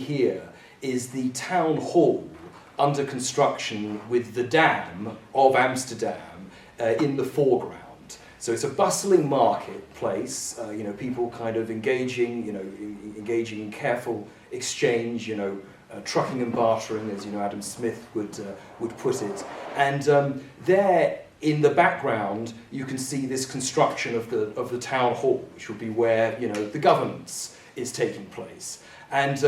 here is the town hall under construction with the Dam of Amsterdam in the foreground. So it's a bustling marketplace, people kind of engaging in careful exchange, trucking and bartering, as Adam Smith would put it. And there in the background, you can see this construction of the town hall, which will be where the governance is taking place. And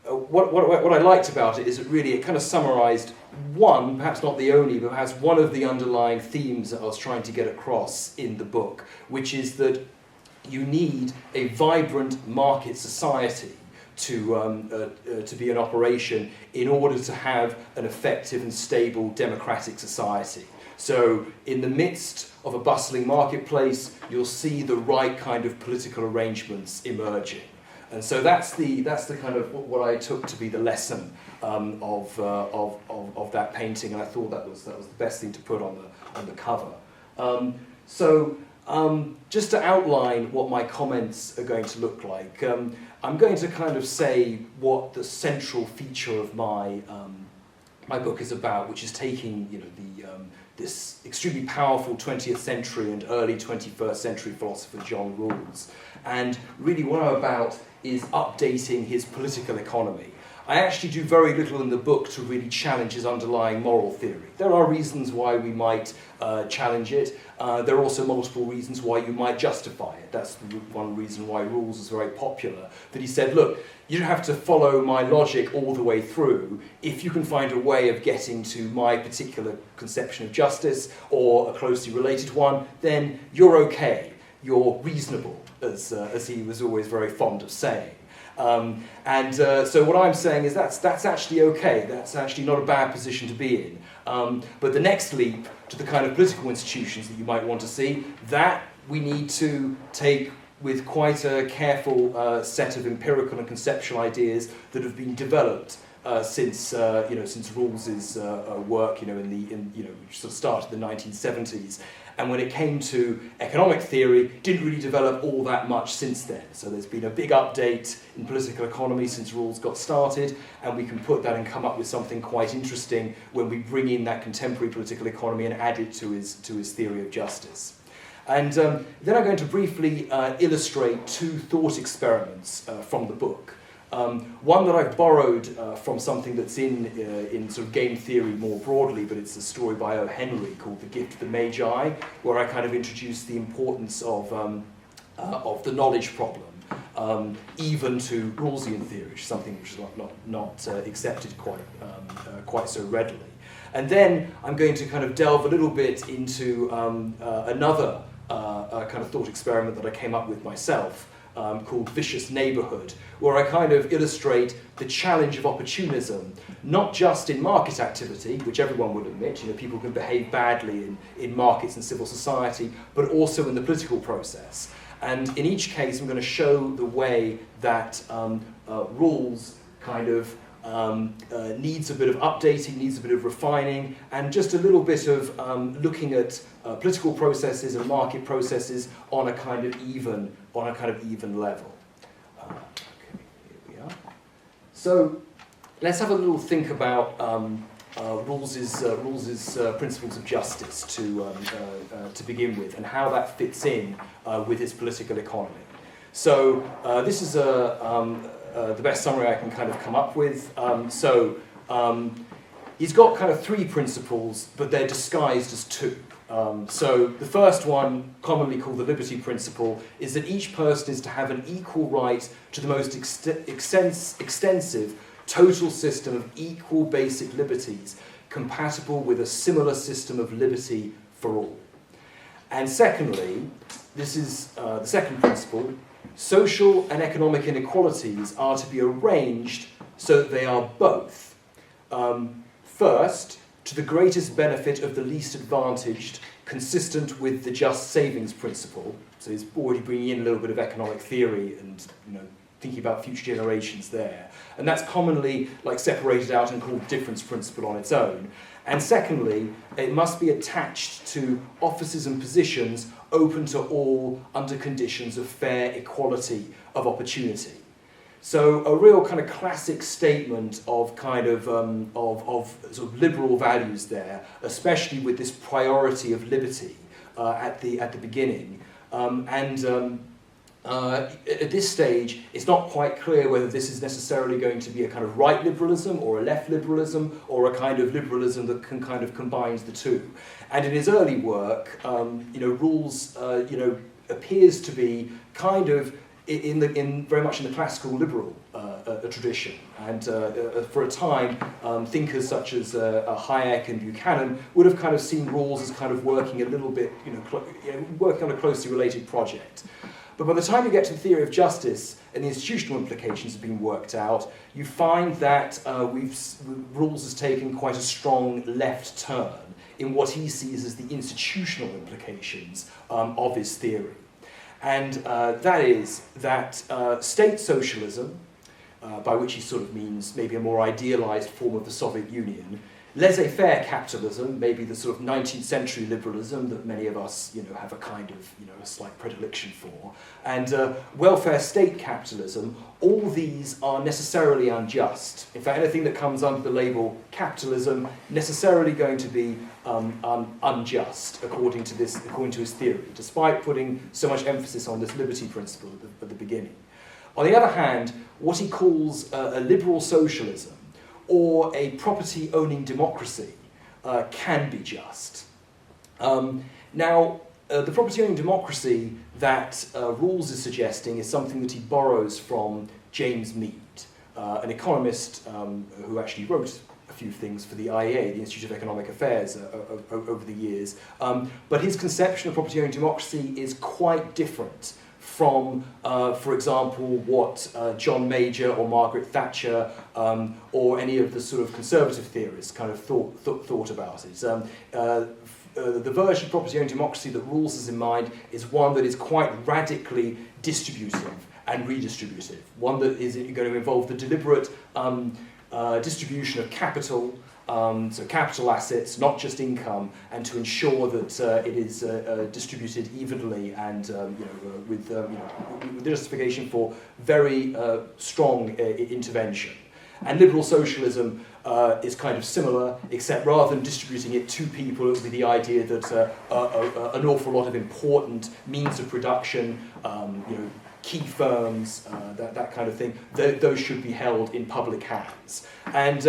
what I liked about it is that really it kind of summarised one, perhaps not the only, but perhaps one of the underlying themes that I was trying to get across in the book, which is that you need a vibrant market society to be in operation in order to have an effective and stable democratic society. So in the midst of a bustling marketplace, you'll see the right kind of political arrangements emerging. And so that's the kind of what I took to be the lesson of that painting, and I thought that was the best thing to put on the cover. Just to outline what my comments are going to look like, I'm going to kind of say what the central feature of my book is about, which is taking this extremely powerful 20th century and early 21st century philosopher John Rawls, and really what I'm about is updating his political economy. I actually do very little in the book to really challenge his underlying moral theory. There are reasons why we might challenge it. There are also multiple reasons why you might justify it. That's one reason why Rawls is very popular, that he said, look, you don't have to follow my logic all the way through. If you can find a way of getting to my particular conception of justice, or a closely related one, then you're okay. You're reasonable, as he was always very fond of saying. So what I'm saying is that's actually okay. That's actually not a bad position to be in. But the next leap to the kind of political institutions that you might want to see, that we need to take with quite a careful set of empirical and conceptual ideas that have been developed since Rawls's work, which sort of started in the 1970s. And when it came to economic theory, didn't really develop all that much since then. So there's been a big update in political economy since Rawls got started, and we can put that and come up with something quite interesting when we bring in that contemporary political economy and add it to his theory of justice. And then I'm going to briefly illustrate two thought experiments from the book. One that I've borrowed from something that's in sort of game theory more broadly, but it's a story by O. Henry called The Gift of the Magi, where I kind of introduce the importance of the knowledge problem, even to Rawlsian theory, which is something which is not accepted quite so readily. And then I'm going to kind of delve a little bit into another kind of thought experiment that I came up with myself, called Vicious Neighbourhood, where I kind of illustrate the challenge of opportunism, not just in market activity, which everyone would admit, people can behave badly in markets and civil society, but also in the political process. And in each case, I'm going to show the way that Rawls kind of needs a bit of updating, needs a bit of refining, and just a little bit of looking at political processes and market processes on a kind of even level. Okay, here we are. So let's have a little think about Rawls's principles of justice to begin with, and how that fits in with his political economy. So this is the best summary I can kind of come up with. He's got kind of three principles, but they're disguised as two. So the first one, commonly called the liberty principle, is that each person is to have an equal right to the most extensive total system of equal basic liberties, compatible with a similar system of liberty for all. And secondly, this is the second principle, social and economic inequalities are to be arranged so that they are both. First, to the greatest benefit of the least advantaged, consistent with the just savings principle. So he's already bringing in a little bit of economic theory and thinking about future generations there. And that's commonly separated out and called difference principle on its own. And secondly, it must be attached to offices and positions open to all under conditions of fair equality of opportunity. So a real kind of classic statement of kind of sort of liberal values there, especially with this priority of liberty at the beginning. At this stage, it's not quite clear whether this is necessarily going to be a kind of right liberalism or a left liberalism or a kind of liberalism that can kind of combines the two. And in his early work, Rawls, appears to be kind of very much in the classical liberal tradition. And for a time, thinkers such as Hayek and Buchanan would have kind of seen Rawls as kind of working a little bit, working on a closely related project. But by the time you get to the theory of justice and the institutional implications have been worked out, you find that Rawls has taken quite a strong left turn in what he sees as the institutional implications of his theory. And that is that state socialism, by which he sort of means maybe a more idealized form of the Soviet Union, laissez-faire capitalism, maybe the sort of 19th century liberalism that many of us, have a kind of, a slight predilection for, and welfare state capitalism, all these are necessarily unjust. In fact, anything that comes under the label capitalism necessarily going to be unjust, according to his theory, despite putting so much emphasis on this liberty principle at the beginning. On the other hand, what he calls a liberal socialism, or a property-owning democracy, can be just. Now, the property-owning democracy that Rawls is suggesting is something that he borrows from James Mead, an economist who actually wrote a few things for the IEA, the Institute of Economic Affairs, over the years. But his conception of property-owning democracy is quite different from, for example, what John Major or Margaret Thatcher or any of the sort of conservative theorists kind of thought about it. The version of property-owning democracy that Rawls has in mind is one that is quite radically distributive and redistributive, one that is going to involve the deliberate distribution of capital, so capital assets, not just income, and to ensure that it is distributed evenly and with the justification for very strong intervention. And liberal socialism is kind of similar, except rather than distributing it to people, it would be the idea that an awful lot of important means of production, key firms, that kind of thing, those should be held in public hands. And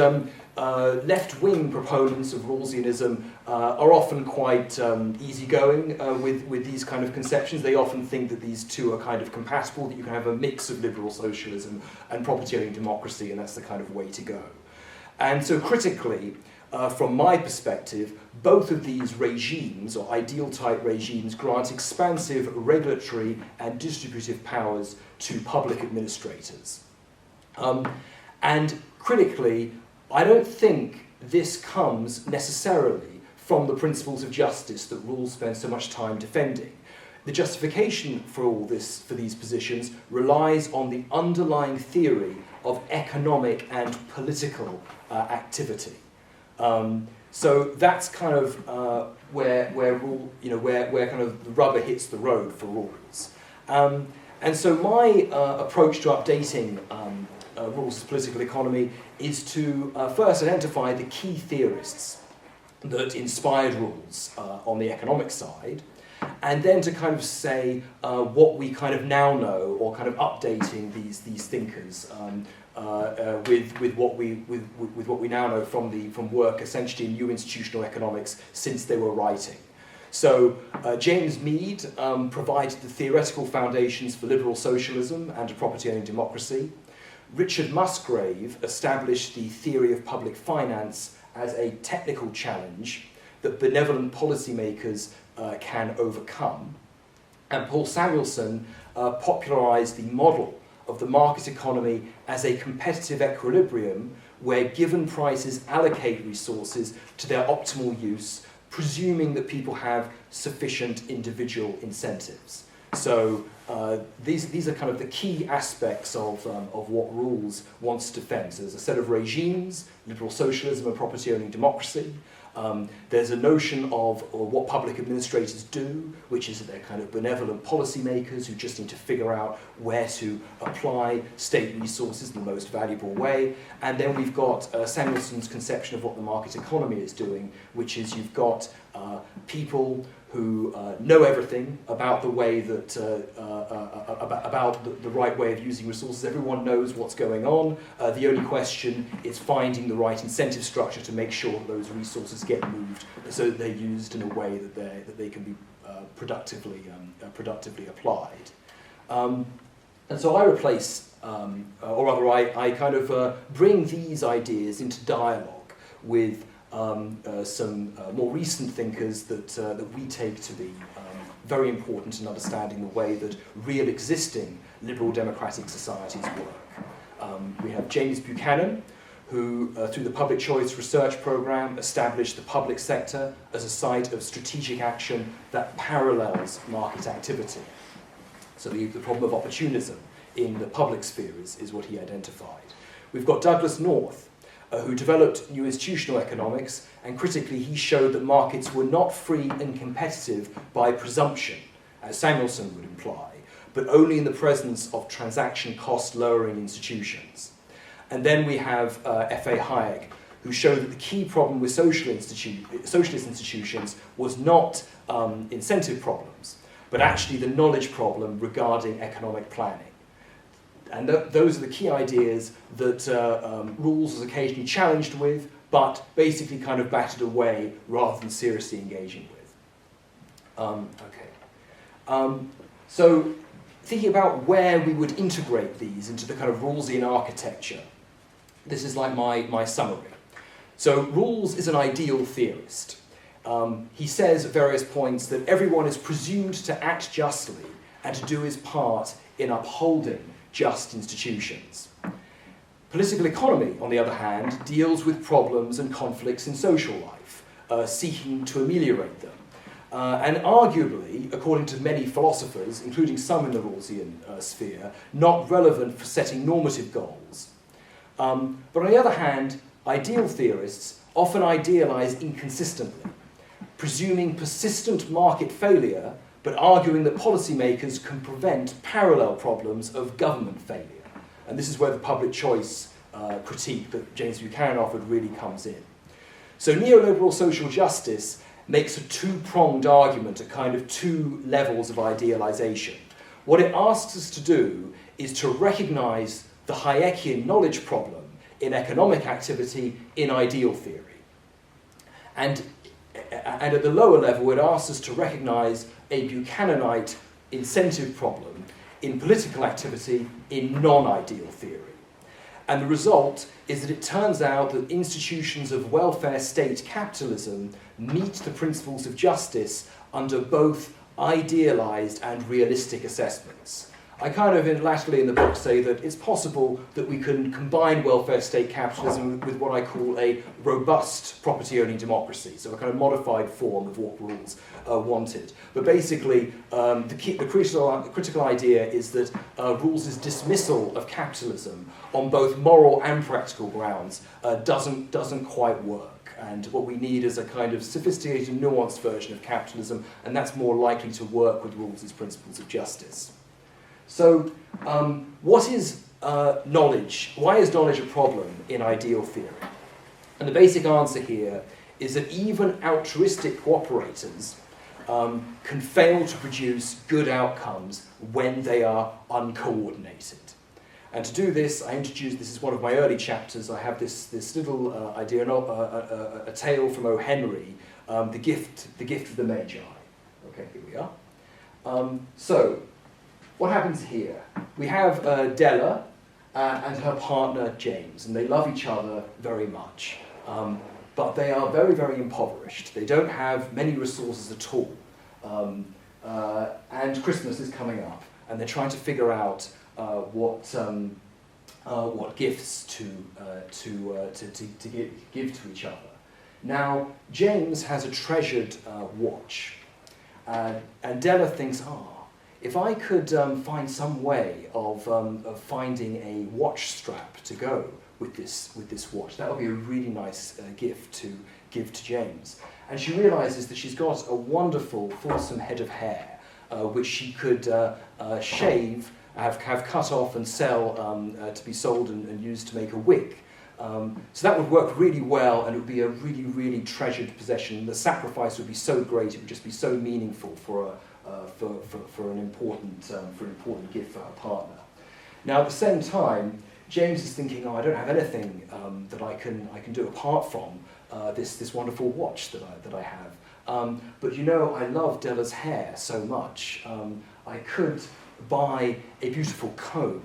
left-wing proponents of Rawlsianism are often quite easygoing with these kind of conceptions. They often think that these two are kind of compatible, that you can have a mix of liberal socialism and property-owning democracy, and that's the kind of way to go. And so critically, from my perspective, both of these regimes, or ideal-type regimes, grant expansive regulatory and distributive powers to public administrators. And critically, I don't think this comes necessarily from the principles of justice that Rawls spends so much time defending. The justification for all this, for these positions, relies on the underlying theory of economic and political activity. So that's kind of where kind of the rubber hits the road for Rawls. And so my approach to updating Rawls' political economy is to first identify the key theorists that inspired Rawls on the economic side, and then to kind of say what we kind of now know, or kind of updating these thinkers with what we now know from work essentially in new institutional economics since they were writing. So James Mead provided the theoretical foundations for liberal socialism and a property-owning democracy. Richard Musgrave established the theory of public finance as a technical challenge that benevolent policymakers can overcome. And Paul Samuelson popularized the model of the market economy as a competitive equilibrium where given prices allocate resources to their optimal use, presuming that people have sufficient individual incentives. So these are kind of the key aspects of what Rawls wants to defend. So there's a set of regimes, liberal socialism and property-owning democracy. There's a notion of what public administrators do, which is that they're kind of benevolent policymakers who just need to figure out where to apply state resources in the most valuable way. And then we've got Samuelson's conception of what the market economy is doing, which is you've got people who know everything about the way that about the right way of using resources. Everyone knows what's going on. The only question is finding the right incentive structure to make sure that those resources get moved so that they're used in a way that they can be productively applied. And so I replace, or rather, I kind of bring these ideas into dialogue with some more recent thinkers that we take to be very important in understanding the way that real existing liberal democratic societies work. We have James Buchanan, who through the Public Choice Research Programme established the public sector as a site of strategic action that parallels market activity. So the problem of opportunism in the public sphere is what he identified. We've got Douglas North, who developed new institutional economics, and critically he showed that markets were not free and competitive by presumption, as Samuelson would imply, but only in the presence of transaction cost lowering institutions. And then we have F.A. Hayek, who showed that the key problem with socialist institutions was not incentive problems, but actually the knowledge problem regarding economic planning. And those are the key ideas that Rawls was occasionally challenged with, but basically kind of batted away rather than seriously engaging with. So thinking about where we would integrate these into the kind of Rawlsian architecture, this is like my summary. So Rawls is an ideal theorist. He says at various points that everyone is presumed to act justly and to do his part in upholding just institutions. Political economy, on the other hand, deals with problems and conflicts in social life, seeking to ameliorate them. And arguably, according to many philosophers, including some in the Rawlsian sphere, not relevant for setting normative goals. But on the other hand, ideal theorists often idealize inconsistently, presuming persistent market failure but arguing that policymakers can prevent parallel problems of government failure. And this is where the public choice critique that James Buchanan offered really comes in. So neoliberal social justice makes a two-pronged argument at kind of two levels of idealization. What it asks us to do is to recognize the Hayekian knowledge problem in economic activity in ideal theory. And at the lower level, it asks us to recognize a Buchananite incentive problem in political activity in non-ideal theory. And the result is that it turns out that institutions of welfare state capitalism meet the principles of justice under both idealized and realistic assessments. I kind of latterly in the book say that it's possible that we can combine welfare state capitalism with what I call a robust property-owning democracy, so a kind of modified form of what Rawls wanted. But basically, the critical idea is that Rawls's dismissal of capitalism on both moral and practical grounds doesn't quite work. And what we need is a kind of sophisticated, nuanced version of capitalism, and that's more likely to work with Rawls's principles of justice. So, what is knowledge? Why is knowledge a problem in ideal theory? And the basic answer here is that even altruistic cooperators can fail to produce good outcomes when they are uncoordinated. And to do this, this is one of my early chapters, I have this little idea, a tale from O. Henry, the gift of the Magi. Okay, here we are. So, what happens here? We have Della and her partner James, and they love each other very much. But they are very, very impoverished. They don't have many resources at all. And Christmas is coming up, and they're trying to figure out what gifts to give to each other. Now, James has a treasured watch, and Della thinks, if I could find some way of finding a watch strap to go with this watch, that would be a really nice gift to give to James. And she realises that she's got a wonderful, fulsome head of hair, which she could shave, have cut off and sell to be sold and used to make a wig. So that would work really well, and it would be a really, really treasured possession. The sacrifice would be so great; it would just be so meaningful for an important gift for her partner. Now, at the same time, James is thinking, "Oh, I don't have anything that I can do apart from this wonderful watch that I have. But you know, I love Della's hair so much. I could buy a beautiful comb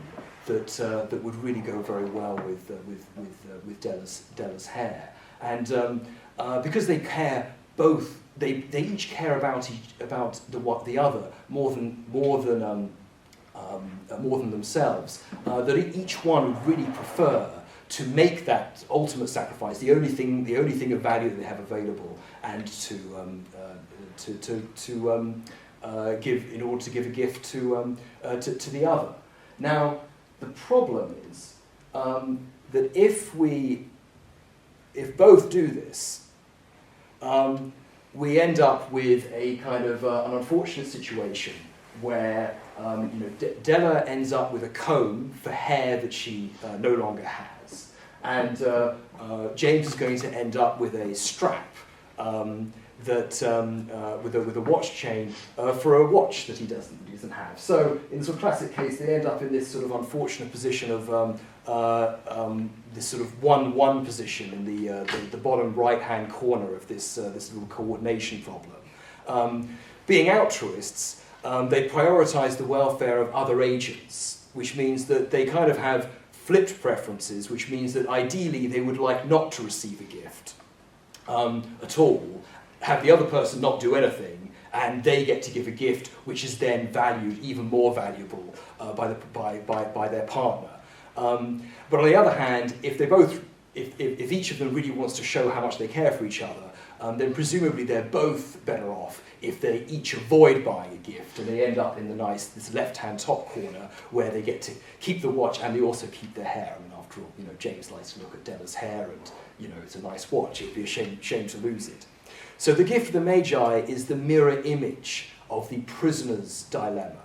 that would really go very well with Della's hair, and because they care both, they each care about the other more than themselves. That each one would really prefer to make that ultimate sacrifice, the only thing of value that they have available, and to give, in order to give a gift to the other. Now, the problem is that if both do this, we end up with a kind of an unfortunate situation where Della ends up with a comb for hair that she no longer has, and James is going to end up with a strap with a watch chain for a watch that he doesn't have. So in the sort of classic case, they end up in this sort of unfortunate position of this sort of 1-1 position in the bottom right-hand corner of this little coordination problem. Being altruists, they prioritise the welfare of other agents, which means that they kind of have flipped preferences, which means that ideally they would like not to receive a gift at all, have the other person not do anything, and they get to give a gift which is then valued, even more valuable by their partner. But on the other hand, if each of them really wants to show how much they care for each other, then presumably they're both better off if they each avoid buying a gift, and they end up in this left-hand top corner where they get to keep the watch and they also keep their hair. I mean, after all, James likes to look at Della's hair, and it's a nice watch. It'd be a shame to lose it. So the gift of the Magi is the mirror image of the prisoner's dilemma.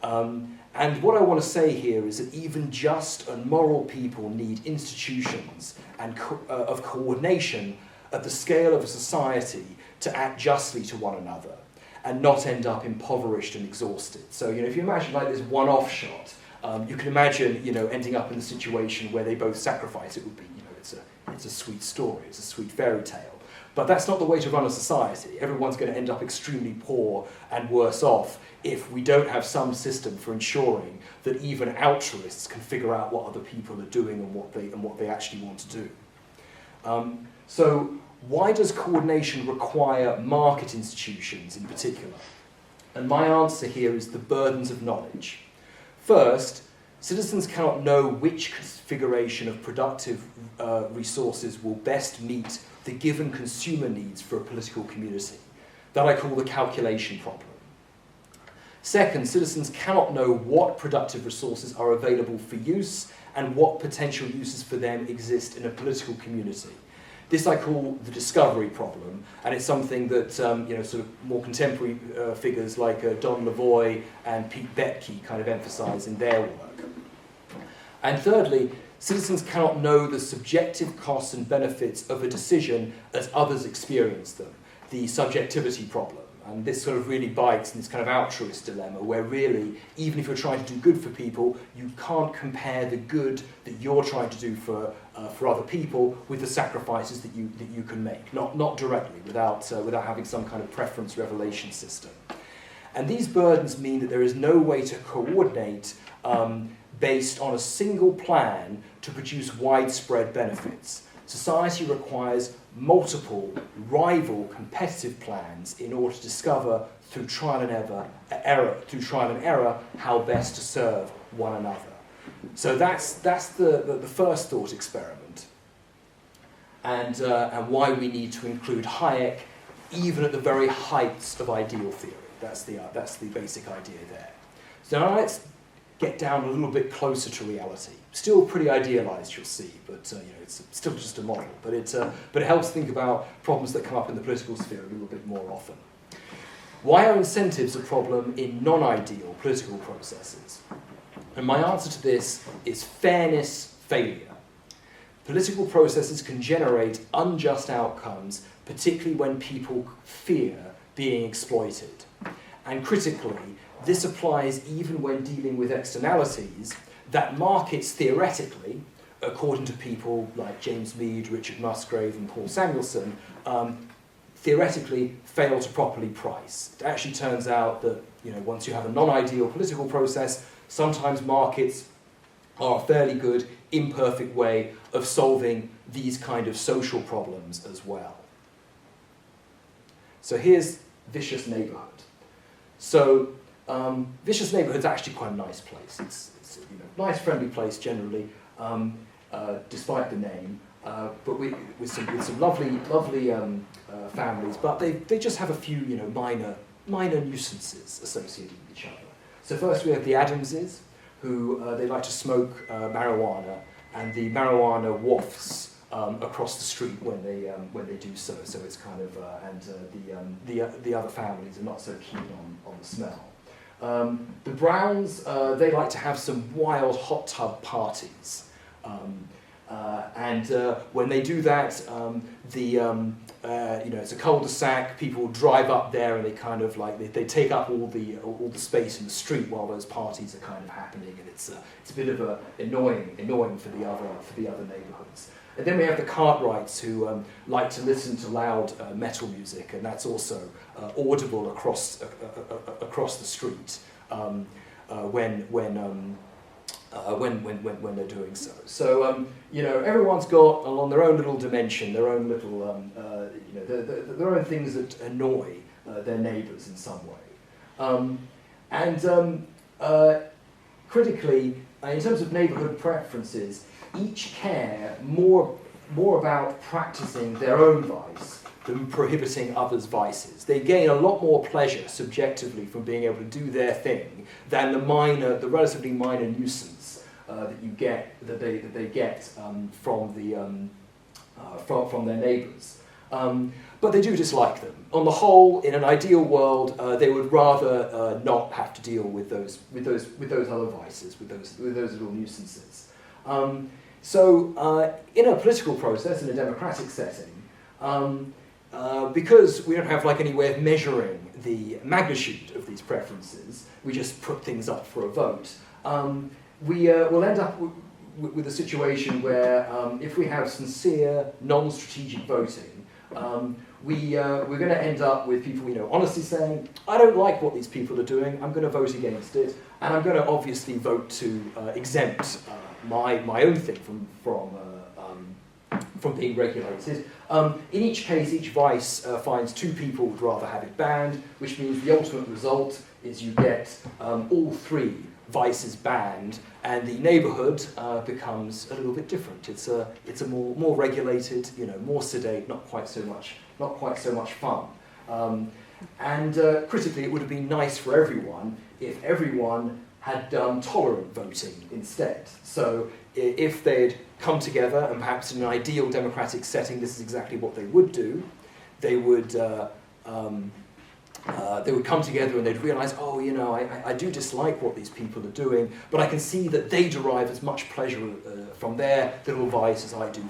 And what I want to say here is that even just and moral people need institutions and of coordination at the scale of a society to act justly to one another and not end up impoverished and exhausted. So, if you imagine like this one-off shot, you can imagine, ending up in the situation where they both sacrifice. It would be, it's a sweet story, it's a sweet fairy tale. But that's not the way to run a society. Everyone's going to end up extremely poor and worse off if we don't have some system for ensuring that even altruists can figure out what other people are doing and what they actually want to do. So why does coordination require market institutions in particular? And my answer here is the burdens of knowledge. First, citizens cannot know which configuration of productive resources will best meet the given consumer needs for a political community. That I call the calculation problem. Second, citizens cannot know what productive resources are available for use and what potential uses for them exist in a political community. This I call the discovery problem, and it's something that sort of more contemporary figures like Don Lavoie and Pete Boettke kind of emphasise in their work. And thirdly, citizens cannot know the subjective costs and benefits of a decision as others experience them, the subjectivity problem. And this sort of really bites in this kind of altruist dilemma where really, even if you're trying to do good for people, you can't compare the good that you're trying to do for other people with the sacrifices that you can make, not directly, without having some kind of preference revelation system. And these burdens mean that there is no way to coordinate based on a single plan to produce widespread benefits. Society requires multiple, rival, competitive plans in order to discover through trial and error how best to serve one another. So that's the first thought experiment, and why we need to include Hayek even at the very heights of ideal theory. That's the basic idea there. So now let's get down a little bit closer to reality. Still pretty idealised, you'll see, but it's still just a model. But it helps think about problems that come up in the political sphere a little bit more often. Why are incentives a problem in non-ideal political processes? And my answer to this is fairness failure. Political processes can generate unjust outcomes, particularly when people fear being exploited. And critically, this applies even when dealing with externalities that markets theoretically, according to people like James Mead, Richard Musgrave and Paul Samuelson, theoretically fail to properly price. It actually turns out that once you have a non-ideal political process, sometimes markets are a fairly good, imperfect way of solving these kind of social problems as well. So here's vicious neighbourhood. So vicious neighbourhood's actually quite a nice place. It's a nice, friendly place generally, despite the name. But with some lovely families, but they just have a few minor nuisances associated with each other. So first we have the Adamses, who they like to smoke marijuana, and the marijuana wafts across the street when they do so. So it's kind of the other families are not so keen on the smell. The Browns, they like to have some wild hot tub parties. And when they do that, it's a cul-de-sac. People drive up there, and they kind of they take up all the space in the street while those parties are kind of happening, and it's a bit of annoying for the other neighbourhoods. And then we have the Cartwrights, who like to listen to loud metal music, and that's also audible across the street when they're doing so. So everyone's got along their own little dimension, their own little their own things that annoy their neighbours in some way. Critically, in terms of neighbourhood preferences, each care more about practising their own vice than prohibiting others' vices. They gain a lot more pleasure subjectively from being able to do their thing than the relatively minor nuisance that they get from their neighbours. But they do dislike them. On the whole, in an ideal world, they would rather not have to deal with those other vices, with those little nuisances. So in a political process, in a democratic setting, because we don't have any way of measuring the magnitude of these preferences, we just put things up for a vote. We will end up with a situation where if we have sincere, non-strategic voting, we're going to end up with people, honestly saying, I don't like what these people are doing, I'm going to vote against it, and I'm going to obviously vote to exempt my own thing from being regulated. In each case, each vice finds two people who'd rather have it banned, which means the ultimate result is you get all three vices banned, and the neighbourhood becomes a little bit different. It's a more regulated, more sedate, not quite so much fun. Critically, it would have been nice for everyone if everyone had done tolerant voting instead. So if they'd come together, and perhaps in an ideal democratic setting, this is exactly what they would do. They would come together and they'd realise, I do dislike what these people are doing, but I can see that they derive as much pleasure from their little vice as I do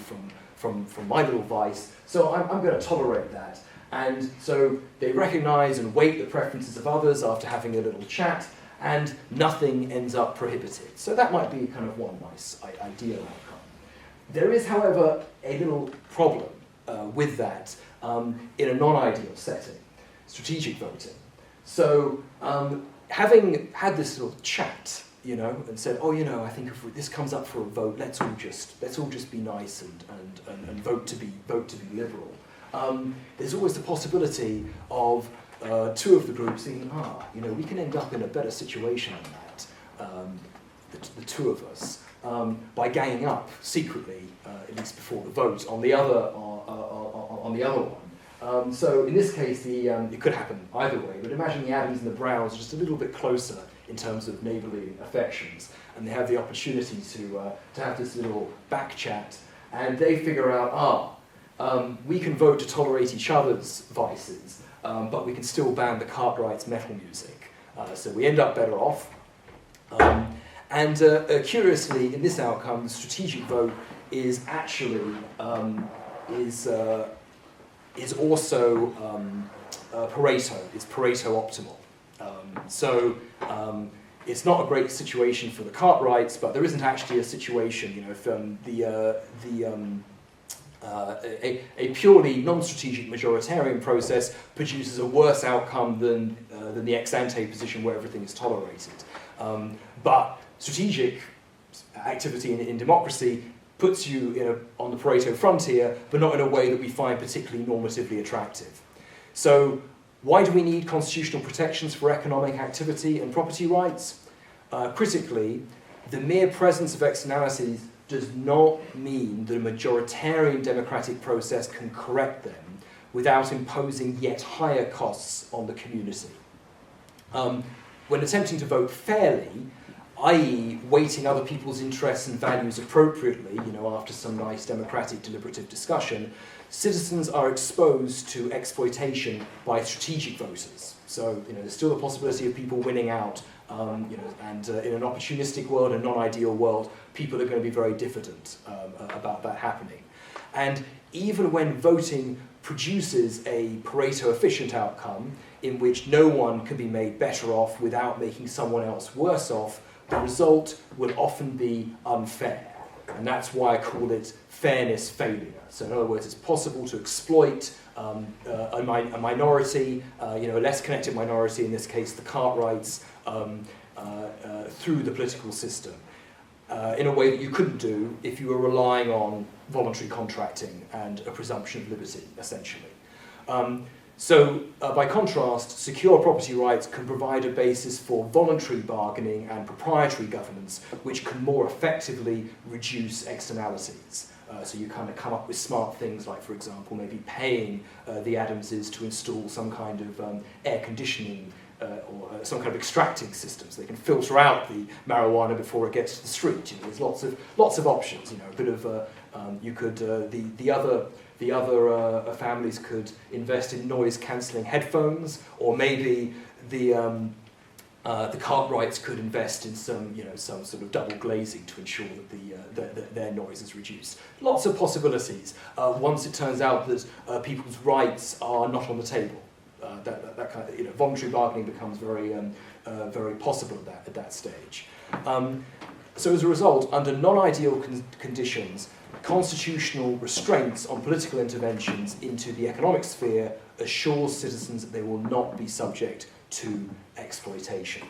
from my little vice, so I'm going to tolerate that. And so they recognise and weight the preferences of others after having a little chat, and nothing ends up prohibited. So that might be kind of one nice ideal outcome. There is, however, a little problem with that in a non-ideal setting, strategic voting. So having had this little chat, and said, I think if this comes up for a vote, let's all just be nice and vote to be liberal. There's always the possibility of two of the groups thinking, we can end up in a better situation than that, the two of us, by ganging up secretly, at least before the vote, on the other one. So in this case, it could happen either way, but imagine the Adams and the Browns are just a little bit closer in terms of neighbourly affections, and they have the opportunity to have this little back chat, and they figure out, we can vote to tolerate each other's vices, but we can still ban the Cartwright's metal music. So we end up better off. Curiously, in this outcome, the strategic vote is actually is also Pareto. It's Pareto optimal. It's not a great situation for the Cartwrights, but there isn't actually a situation, if a purely non-strategic majoritarian process produces a worse outcome than the ex-ante position where everything is tolerated. But strategic activity in democracy puts you on the Pareto frontier, but not in a way that we find particularly normatively attractive. So why do we need constitutional protections for economic activity and property rights? Critically, the mere presence of externalities does not mean that a majoritarian democratic process can correct them without imposing yet higher costs on the community. When attempting to vote fairly, i.e. weighting other people's interests and values appropriately, after some nice democratic deliberative discussion, citizens are exposed to exploitation by strategic voters. So, there's still the possibility of people winning out, and in an opportunistic world, a non-ideal world, people are going to be very diffident about that happening. And even when voting produces a Pareto-efficient outcome, in which no one can be made better off without making someone else worse off, the result will often be unfair. And that's why I call it fairness failure. So in other words, it's possible to exploit a minority, a less connected minority, in this case the Cartwrights, through the political system, in a way that you couldn't do if you were relying on voluntary contracting and a presumption of liberty, essentially. By contrast, secure property rights can provide a basis for voluntary bargaining and proprietary governance, which can more effectively reduce externalities. So you kind of come up with smart things like, for example, maybe paying the Adamses to install some kind of air conditioning or some kind of extracting system, so they can filter out the marijuana before it gets to the street. There's lots of options. A bit of you could the other families could invest in noise-cancelling headphones, or maybe the Cartwrights could invest in some sort of double glazing to ensure that their noise is reduced. Lots of possibilities. Once it turns out that people's rights are not on the table, that kind of voluntary bargaining becomes very possible at that stage. So as a result, under non-ideal conditions, constitutional restraints on political interventions into the economic sphere assures citizens that they will not be subject to exploitation.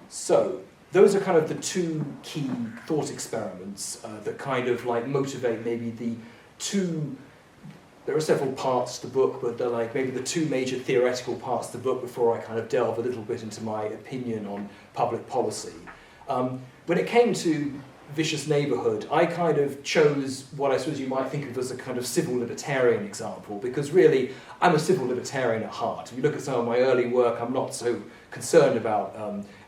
So those are kind of the two key thought experiments that kind of motivate maybe the two. There are several parts to the book, but they're maybe the two major theoretical parts of the book before I kind of delve a little bit into my opinion on public policy. When it came to Vicious Neighbourhood, I kind of chose what I suppose you might think of as a kind of civil libertarian example, because really I'm a civil libertarian at heart. If you look at some of my early work, I'm not so concerned about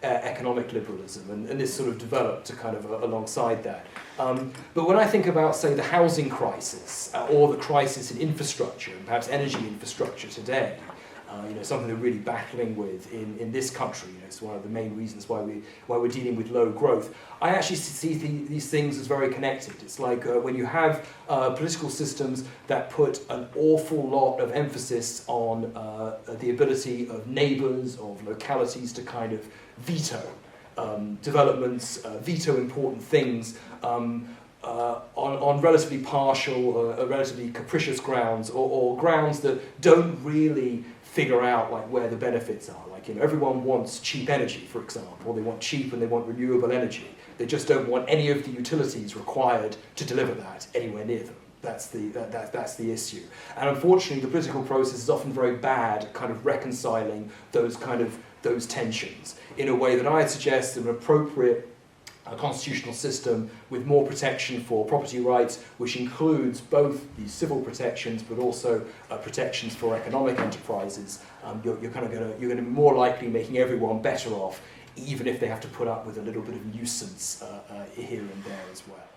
economic liberalism, and this sort of developed to kind of alongside that. But when I think about, say, the housing crisis or the crisis in infrastructure, and perhaps energy infrastructure today, something we're really battling with in this country. It's one of the main reasons why we're dealing with low growth. I actually see these things as very connected. It's like when you have political systems that put an awful lot of emphasis on the ability of neighbours, of localities to kind of veto developments, veto important things on relatively partial, relatively capricious grounds, or grounds that don't really figure out where the benefits are. Everyone wants cheap energy, for example. They want cheap and they want renewable energy. They just don't want any of the utilities required to deliver that anywhere near them. That's the issue. And unfortunately, the political process is often very bad at kind of reconciling those tensions in a way that I suggest an appropriate a constitutional system with more protection for property rights, which includes both the civil protections but also protections for economic enterprises, you're going to be more likely making everyone better off, even if they have to put up with a little bit of nuisance here and there as well.